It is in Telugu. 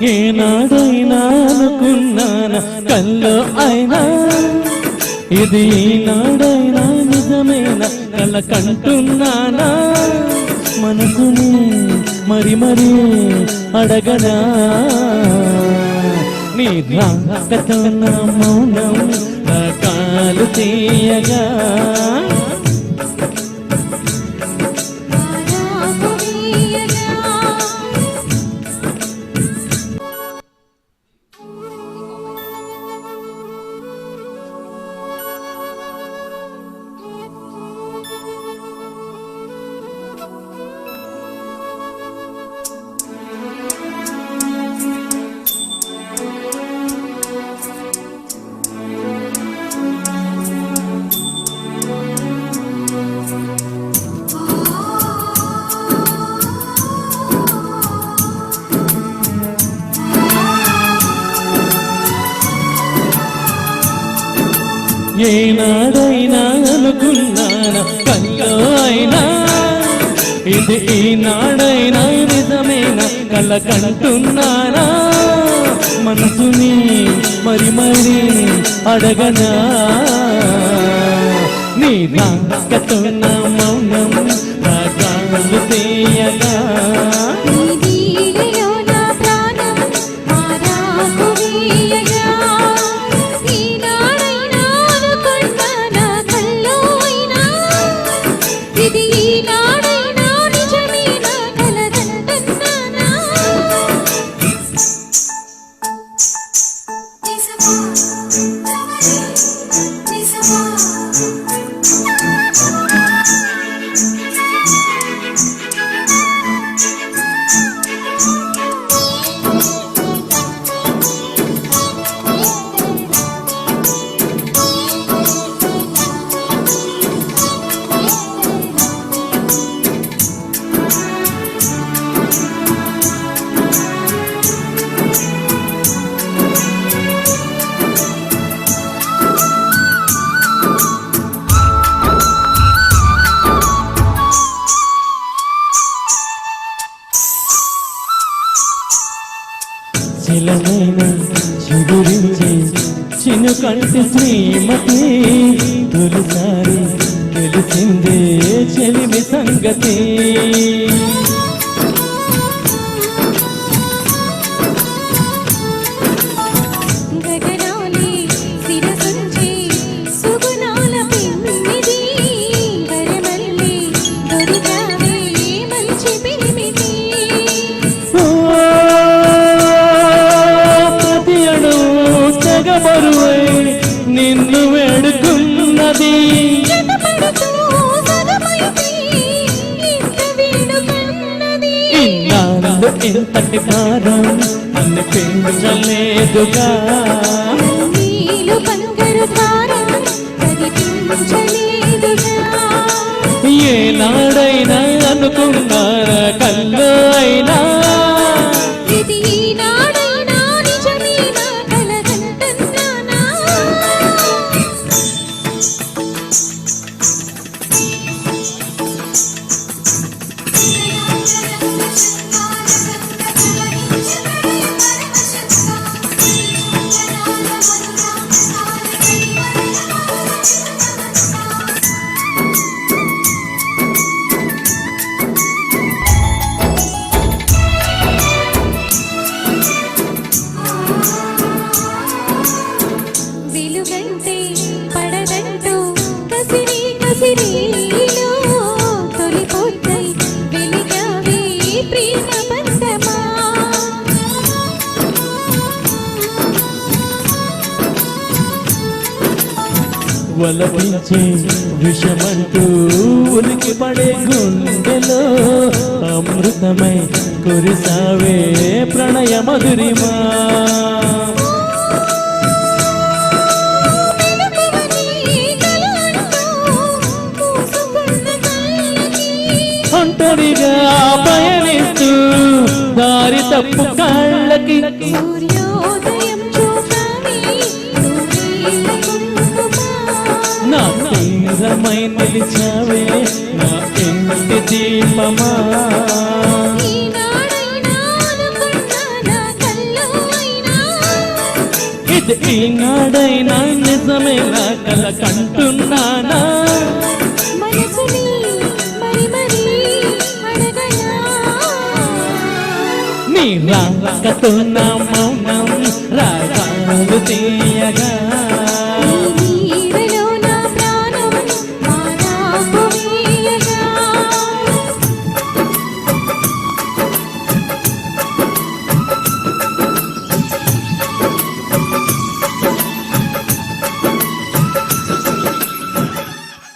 ఏనాడైనా అనుకున్నానా కల్లో అయినా ఇది ఈనాడైనా నిజమేనా కల కంటున్నానా మనసుని మరి మరి అడగనా నీ రాకతో నా మౌనం కాలు తీయగా ఏనాడైనా అనుకున్నానా కల్లో అయినా ఇది ఈనాడైనా నిజమేనా కల కంటున్నానా మనసుని మరి మరి అడగనా నీ రాకతో నా మౌనం కాలు తీయగా చిలమైన చిగురించి చినుకంటి శ్రీమతి తొలిసారి తెలిసిందే చెలిమి సంగతి నిన్ను వేడుకున్నది ఇన్నాళ్ళు ఇంతటి భారం నన్ను పెంచలేదుగా ఏనాడైనా అనుకున్నారా కల్లో అయినా వలపించే విషమంటూ ఉలికి పడే గుండెలో అమృతమై కురిసావే ప్రణయ మధురిమా ఒంటరిగా పయనిస్తూ దారి తప్పు కాళ్ళకి నా తీరమై నిలిచావే నా ఇంటి దీపమా ఈనాడైనా నిజమేనా కల కంటున్నానా మనసుని మరి మరి అడగనా నీ రాకతో నా మౌనం రాగాలు తీయగా